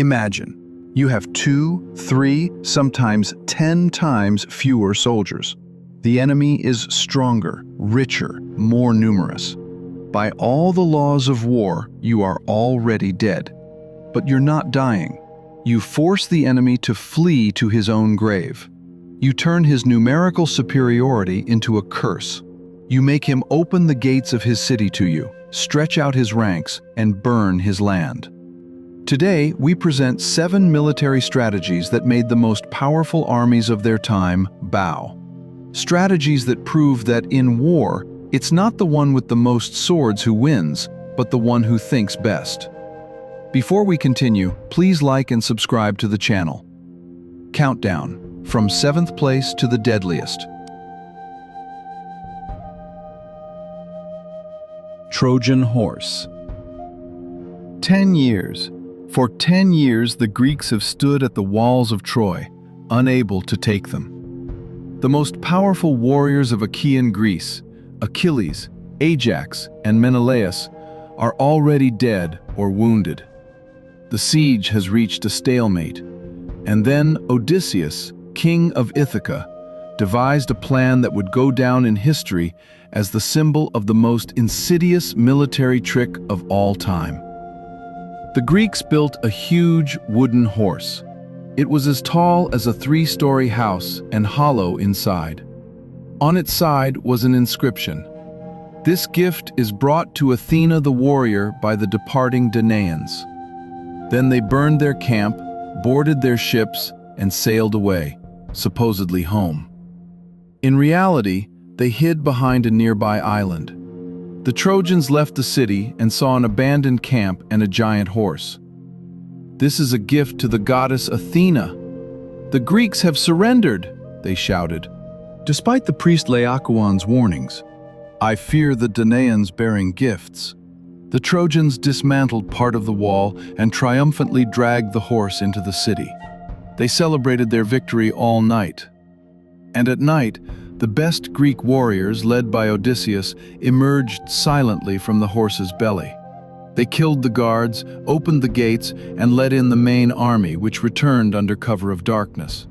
Imagine, you have 2, 3, sometimes 10 times fewer soldiers. The enemy is stronger, richer, more numerous. By all the laws of war, you are already dead. But you're not dying. You force the enemy to flee to his own grave. You turn his numerical superiority into a curse. You make him open the gates of his city to you, stretch out his ranks, and burn his land. Today, we present 7 military strategies that made the most powerful armies of their time bow. Strategies that prove that in war, it's not the one with the most swords who wins, but the one who thinks best. Before we continue, please like and subscribe to the channel. Countdown, from 7th place to the deadliest. Trojan horse. 10 years. For 10 years, the Greeks have stood at the walls of Troy, unable to take them. The most powerful warriors of Achaean Greece, Achilles, Ajax, and Menelaus, are already dead or wounded. The siege has reached a stalemate, and then Odysseus, king of Ithaca, devised a plan that would go down in history as the symbol of the most insidious military trick of all time. The Greeks built a huge wooden horse. It was as tall as a 3-story house and hollow inside. On its side was an inscription. This gift is brought to Athena the warrior by the departing Danaans. Then they burned their camp, boarded their ships, and sailed away, supposedly home. In reality, they hid behind a nearby island. The Trojans left the city and saw an abandoned camp and a giant horse. "This is a gift to the goddess Athena. The Greeks have surrendered," they shouted. Despite the priest Laocoon's warnings, "I fear the Danaans bearing gifts," the Trojans dismantled part of the wall and triumphantly dragged the horse into the city. They celebrated their victory all night. And at night, the best Greek warriors, led by Odysseus, emerged silently from the horse's belly. They killed the guards, opened the gates, and led in the main army, which returned under cover of darkness.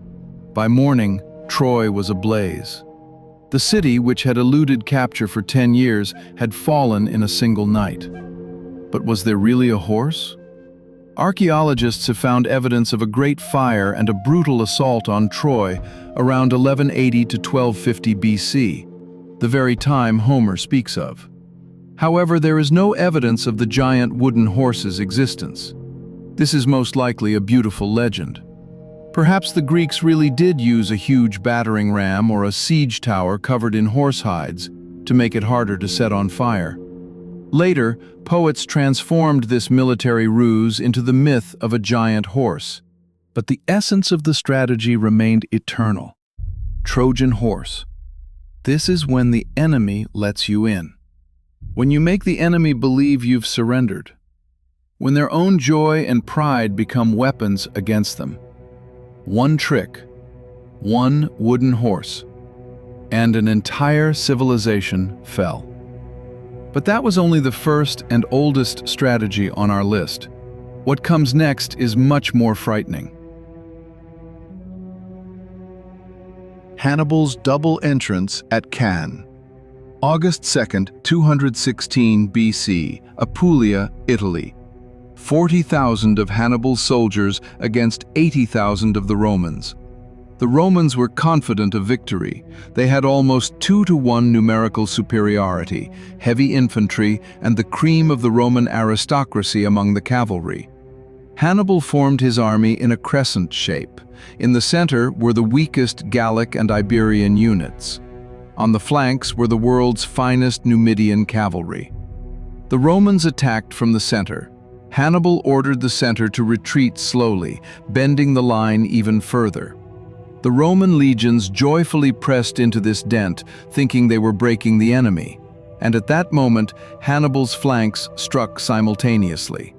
By morning, Troy was ablaze. The city, which had eluded capture for 10 years, had fallen in a single night. But was there really a horse? Archaeologists have found evidence of a great fire and a brutal assault on Troy around 1180 to 1250 BC, the very time Homer speaks of. However, there is no evidence of the giant wooden horse's existence. This is most likely a beautiful legend. Perhaps the Greeks really did use a huge battering ram or a siege tower covered in horse hides to make it harder to set on fire. Later, poets transformed this military ruse into the myth of a giant horse. But the essence of the strategy remained eternal. Trojan horse. This is when the enemy lets you in. When you make the enemy believe you've surrendered. When their own joy and pride become weapons against them. One trick, one wooden horse, and an entire civilization fell. But that was only the first and oldest strategy on our list. What comes next is much more frightening. Hannibal's double entrance at Cannae. August 2nd, 216 BC, Apulia, Italy. 40,000 of Hannibal's soldiers against 80,000 of the Romans. The Romans were confident of victory. They had almost 2-to-1 numerical superiority, heavy infantry, and the cream of the Roman aristocracy among the cavalry. Hannibal formed his army in a crescent shape. In the center were the weakest Gallic and Iberian units. On the flanks were the world's finest Numidian cavalry. The Romans attacked from the center. Hannibal ordered the center to retreat slowly, bending the line even further. The Roman legions joyfully pressed into this dent, thinking they were breaking the enemy. And at that moment, Hannibal's flanks struck simultaneously.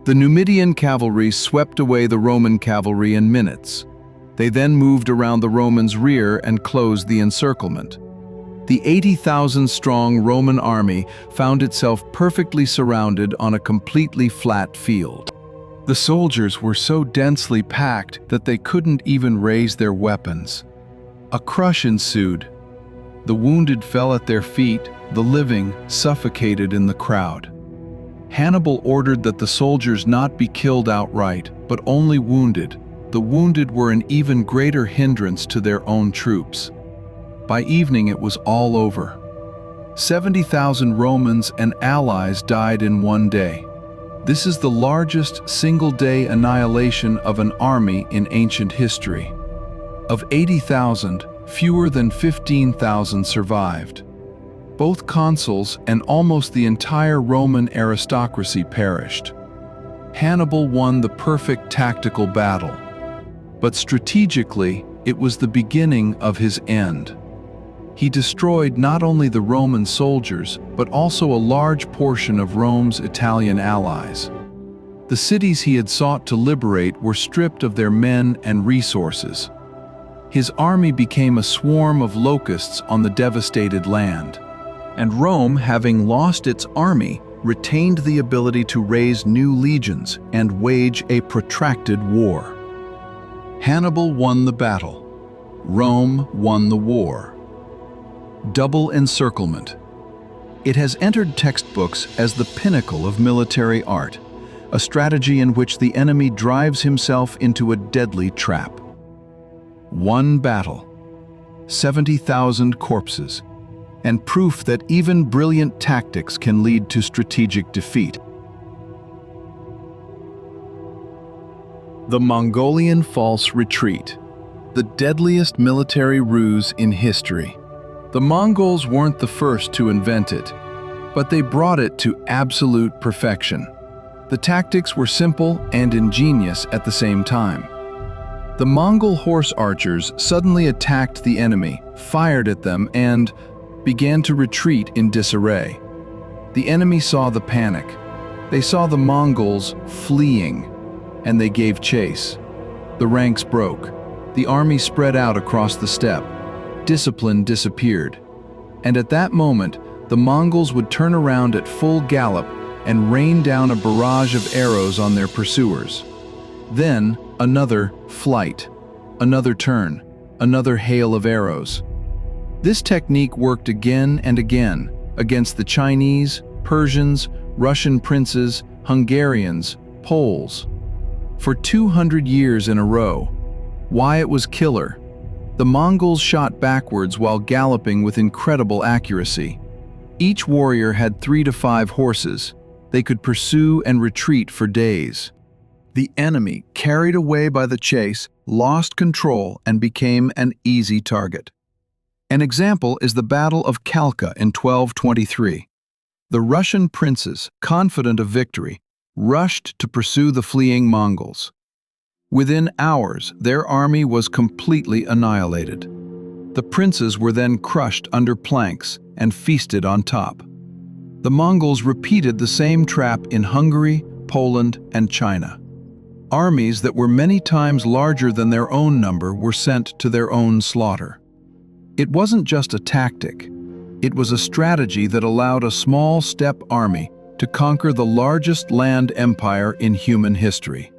The Numidian cavalry swept away the Roman cavalry in minutes. They then moved around the Romans' rear and closed the encirclement. The 80,000-strong Roman army found itself perfectly surrounded on a completely flat field. The soldiers were so densely packed that they couldn't even raise their weapons. A crush ensued. The wounded fell at their feet, the living suffocated in the crowd. Hannibal ordered that the soldiers not be killed outright, but only wounded. The wounded were an even greater hindrance to their own troops. By evening it was all over. 70,000 Romans and allies died in one day. This is the largest single-day annihilation of an army in ancient history. Of 80,000, fewer than 15,000 survived. Both consuls and almost the entire Roman aristocracy perished. Hannibal won the perfect tactical battle, but strategically, it was the beginning of his end. He destroyed not only the Roman soldiers, but also a large portion of Rome's Italian allies. The cities he had sought to liberate were stripped of their men and resources. His army became a swarm of locusts on the devastated land. And Rome, having lost its army, retained the ability to raise new legions and wage a protracted war. Hannibal won the battle. Rome won the war. Double encirclement. It has entered textbooks as the pinnacle of military art, a strategy in which the enemy drives himself into a deadly trap. One battle, 70,000 corpses, and proof that even brilliant tactics can lead to strategic defeat. The Mongolian false retreat, the deadliest military ruse in history. The Mongols weren't the first to invent it, but they brought it to absolute perfection. The tactics were simple and ingenious at the same time. The Mongol horse archers suddenly attacked the enemy, fired at them, and began to retreat in disarray. The enemy saw the panic. They saw the Mongols fleeing, and they gave chase. The ranks broke. The army spread out across the steppe. Discipline disappeared. And at that moment, the Mongols would turn around at full gallop and rain down a barrage of arrows on their pursuers. Then, another flight, another turn, another hail of arrows. This technique worked again and again against the Chinese, Persians, Russian princes, Hungarians, Poles. For 200 years in a row. Why it was killer. The Mongols shot backwards while galloping with incredible accuracy. Each warrior had 3 to 5 horses. They could pursue and retreat for days. The enemy, carried away by the chase, lost control and became an easy target. An example is the Battle of Kalka in 1223. The Russian princes, confident of victory, rushed to pursue the fleeing Mongols. Within hours, their army was completely annihilated. The princes were then crushed under planks and feasted on top. The Mongols repeated the same trap in Hungary, Poland, and China. Armies that were many times larger than their own number were sent to their own slaughter. It wasn't just a tactic. It was a strategy that allowed a small steppe army to conquer the largest land empire in human history.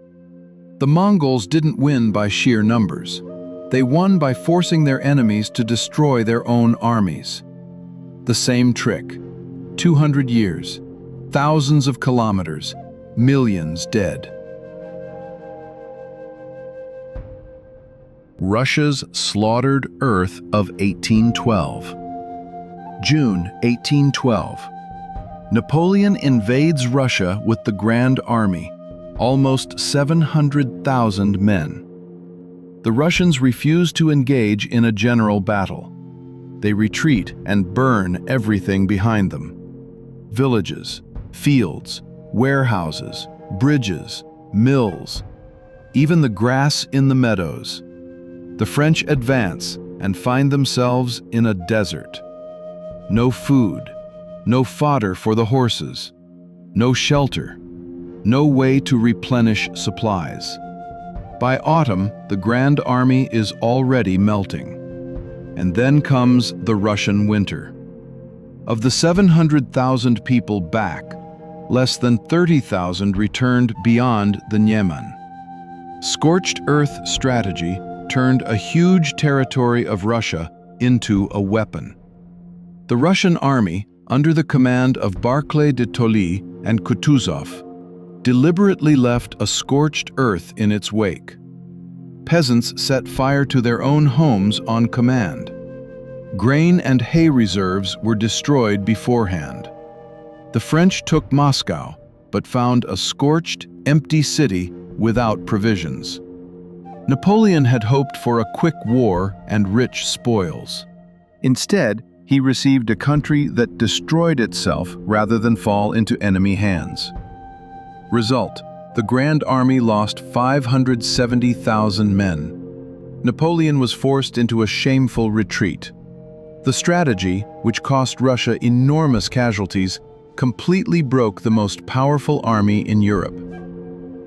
The Mongols didn't win by sheer numbers. They won by forcing their enemies to destroy their own armies. The same trick. 200 years, thousands of kilometers, millions dead. Russia's slaughtered earth of 1812. June 1812. Napoleon invades Russia with the Grand Army, almost 700,000 men. The Russians refuse to engage in a general battle. They retreat and burn everything behind them. Villages, fields, warehouses, bridges, mills, even the grass in the meadows. The French advance and find themselves in a desert. No food, no fodder for the horses, no shelter, no way to replenish supplies. By autumn, the Grand Army is already melting. And then comes the Russian winter. Of the 700,000 people back, less than 30,000 returned beyond the Niemen. Scorched earth strategy turned a huge territory of Russia into a weapon. The Russian army, under the command of Barclay de Tolly and Kutuzov, deliberately left a scorched earth in its wake. Peasants set fire to their own homes on command. Grain and hay reserves were destroyed beforehand. The French took Moscow, but found a scorched, empty city without provisions. Napoleon had hoped for a quick war and rich spoils. Instead, he received a country that destroyed itself rather than fall into enemy hands. Result: the Grand Army lost 570,000 men. Napoleon was forced into a shameful retreat. The strategy, which cost Russia enormous casualties, completely broke the most powerful army in Europe.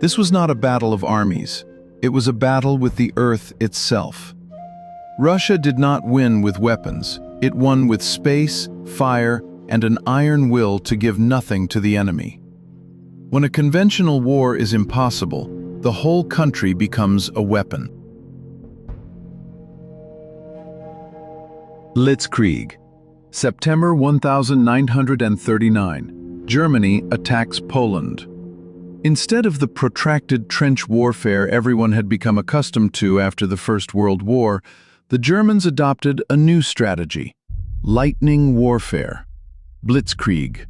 This was not a battle of armies. It was a battle with the earth itself. Russia did not win with weapons. It won with space, fire, and an iron will to give nothing to the enemy. When a conventional war is impossible, the whole country becomes a weapon. Blitzkrieg. September 1939. Germany attacks Poland. Instead of the protracted trench warfare everyone had become accustomed to after the First World War, the Germans adopted a new strategy: lightning warfare. Blitzkrieg.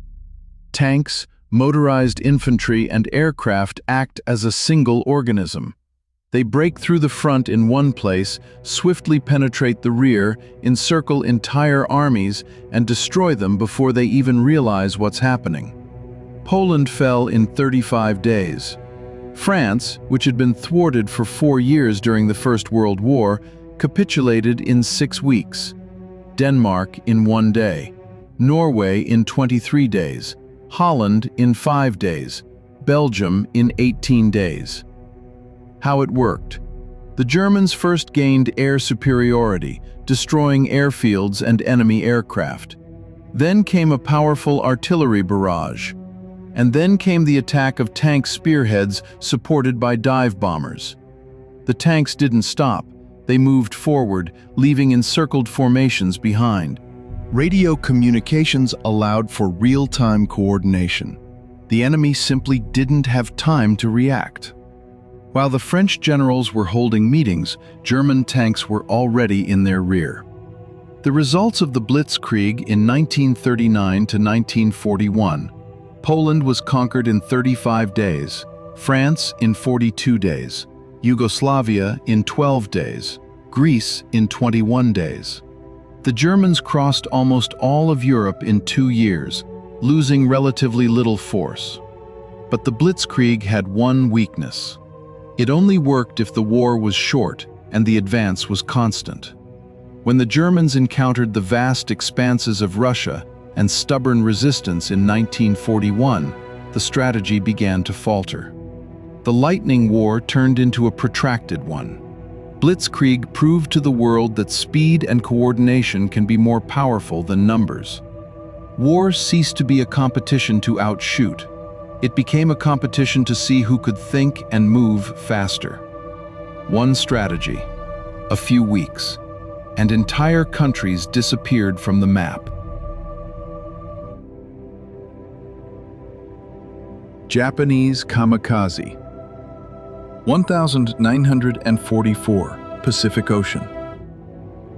Tanks, motorized infantry, and aircraft act as a single organism. They break through the front in one place, swiftly penetrate the rear, encircle entire armies, and destroy them before they even realize what's happening. Poland fell in 35 days. France, which had been thwarted for 4 years during the First World War, capitulated in 6 weeks. Denmark in 1 day. Norway in 23 days. Holland in 5 days. Belgium in 18 days. How it worked. The Germans first gained air superiority, destroying airfields and enemy aircraft. Then came a powerful artillery barrage. And then came the attack of tank spearheads supported by dive bombers. The tanks didn't stop. They moved forward, leaving encircled formations behind. Radio communications allowed for real-time coordination. The enemy simply didn't have time to react. While the French generals were holding meetings, German tanks were already in their rear. The results of the Blitzkrieg in 1939 to 1941. Poland was conquered in 35 days, France in 42 days, Yugoslavia in 12 days, Greece in 21 days. The Germans crossed almost all of Europe in 2 years, losing relatively little force. But the Blitzkrieg had one weakness. It only worked if the war was short and the advance was constant. When the Germans encountered the vast expanses of Russia and stubborn resistance in 1941, the strategy began to falter. The lightning war turned into a protracted one. Blitzkrieg proved to the world that speed and coordination can be more powerful than numbers. War ceased to be a competition to outshoot. It became a competition to see who could think and move faster. One strategy, a few weeks, and entire countries disappeared from the map. Japanese kamikaze. 1944, Pacific Ocean.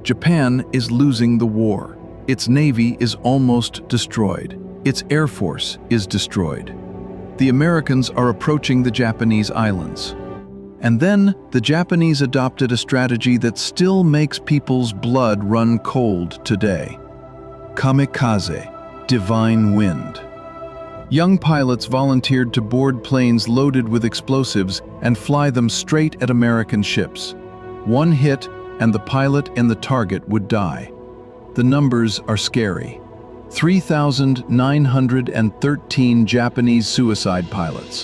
Japan is losing the war. Its navy is almost destroyed. Its air force is destroyed. The Americans are approaching the Japanese islands. And then the Japanese adopted a strategy that still makes people's blood run cold today. Kamikaze, divine wind. Young pilots volunteered to board planes loaded with explosives and fly them straight at American ships. One hit, and the pilot and the target would die. The numbers are scary. 3,913 Japanese suicide pilots.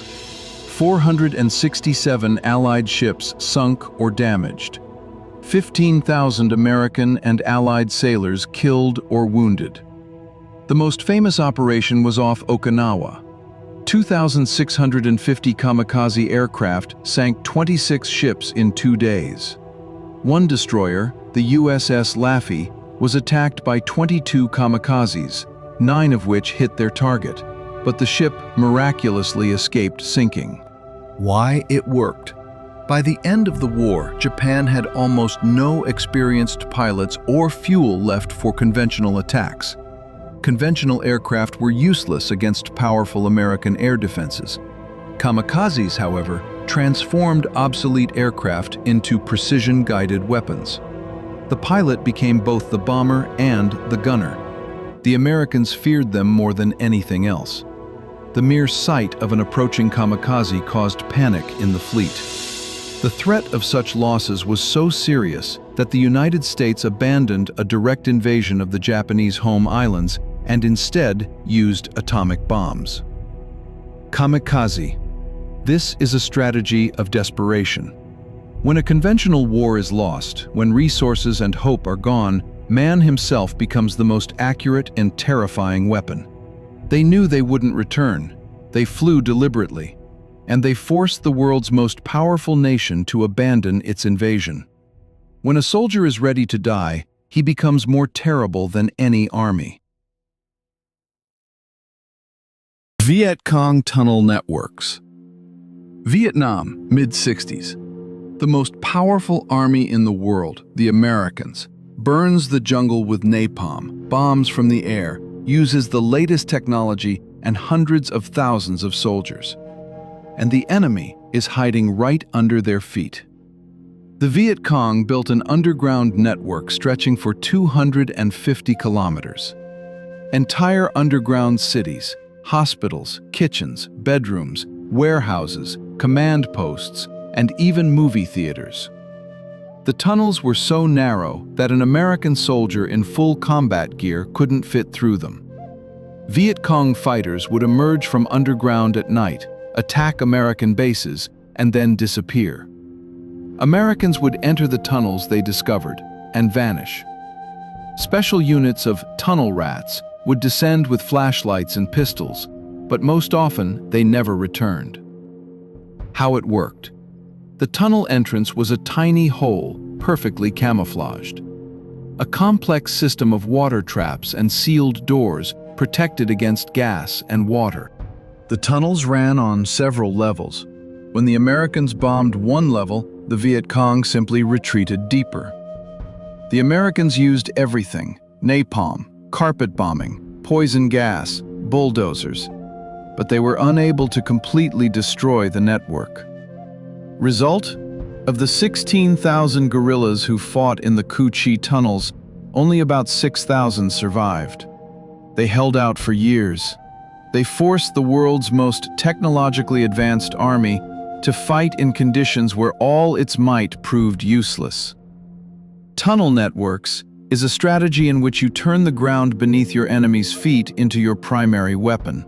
467 Allied ships sunk or damaged. 15,000 American and Allied sailors killed or wounded. The most famous operation was off Okinawa. 2,650 kamikaze aircraft sank 26 ships in 2 days. One destroyer, the USS Laffey, was attacked by 22 kamikazes, 9 of which hit their target, but the ship miraculously escaped sinking. Why it worked? By the end of the war, Japan had almost no experienced pilots or fuel left for conventional attacks. Conventional aircraft were useless against powerful American air defenses. Kamikazes, however, transformed obsolete aircraft into precision-guided weapons. The pilot became both the bomber and the gunner. The Americans feared them more than anything else. The mere sight of an approaching kamikaze caused panic in the fleet. The threat of such losses was so serious that the United States abandoned a direct invasion of the Japanese home islands and instead used atomic bombs. Kamikaze. This is a strategy of desperation. When a conventional war is lost, when resources and hope are gone, man himself becomes the most accurate and terrifying weapon. They knew they wouldn't return. They flew deliberately, and they forced the world's most powerful nation to abandon its invasion. When a soldier is ready to die, he becomes more terrible than any army. Viet Cong tunnel networks. Vietnam, mid-60s. The most powerful army in the world, the Americans, burns the jungle with napalm, bombs from the air, uses the latest technology and hundreds of thousands of soldiers. And the enemy is hiding right under their feet. The Viet Cong built an underground network stretching for 250 kilometers. Entire underground cities, hospitals, kitchens, bedrooms, warehouses, command posts, and even movie theaters. The tunnels were so narrow that an American soldier in full combat gear couldn't fit through them. Viet Cong fighters would emerge from underground at night, attack American bases, and then disappear. Americans would enter the tunnels they discovered and vanish. Special units of tunnel rats would descend with flashlights and pistols, but most often they never returned. How it worked. The tunnel entrance was a tiny hole, perfectly camouflaged. A complex system of water traps and sealed doors protected against gas and water. The tunnels ran on several levels. When the Americans bombed one level, the Viet Cong simply retreated deeper. The Americans used everything: napalm, carpet bombing, poison gas, bulldozers. But they were unable to completely destroy the network. Result? Of the 16,000 guerrillas who fought in the Cu Chi tunnels, only about 6,000 survived. They held out for years. They forced the world's most technologically advanced army to fight in conditions where all its might proved useless. Tunnel networks is a strategy in which you turn the ground beneath your enemy's feet into your primary weapon.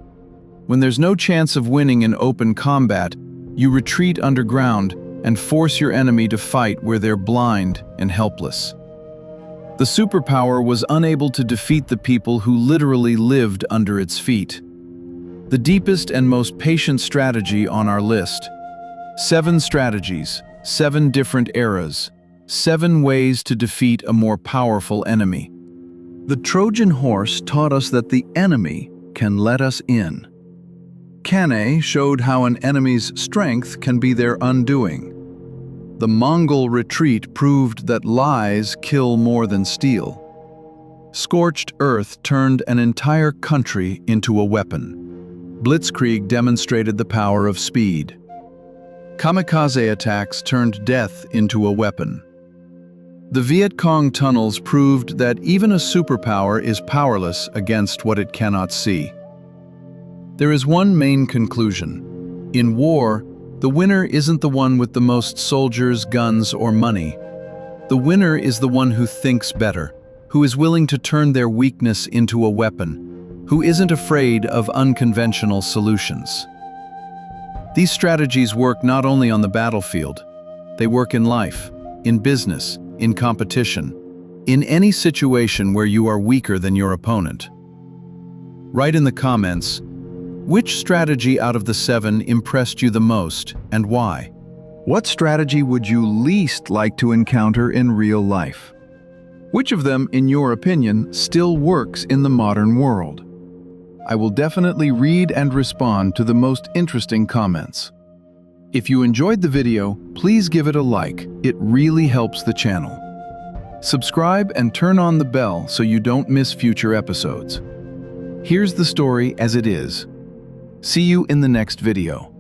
When there's no chance of winning in open combat, you retreat underground and force your enemy to fight where they're blind and helpless. The superpower was unable to defeat the people who literally lived under its feet. The deepest and most patient strategy on our list. 7 strategies, 7 different eras, 7 ways to defeat a more powerful enemy. The Trojan horse taught us that the enemy can let us in. Cannae showed how an enemy's strength can be their undoing. The Mongol retreat proved that lies kill more than steel. Scorched earth turned an entire country into a weapon. Blitzkrieg demonstrated the power of speed. Kamikaze attacks turned death into a weapon. The Viet Cong tunnels proved that even a superpower is powerless against what it cannot see. There is one main conclusion. In war, the winner isn't the one with the most soldiers, guns, or money. The winner is the one who thinks better, who is willing to turn their weakness into a weapon, who isn't afraid of unconventional solutions. These strategies work not only on the battlefield, they work in life, in business, in competition, in any situation where you are weaker than your opponent. Write in the comments, Which strategy out of the 7 impressed you the most, and why? What strategy would you least like to encounter in real life? Which of them, in your opinion, still works in the modern world? I will definitely read and respond to the most interesting comments. If you enjoyed the video, please give it a like. It really helps the channel. Subscribe and turn on the bell so you don't miss future episodes. Here's the story as it is. See you in the next video.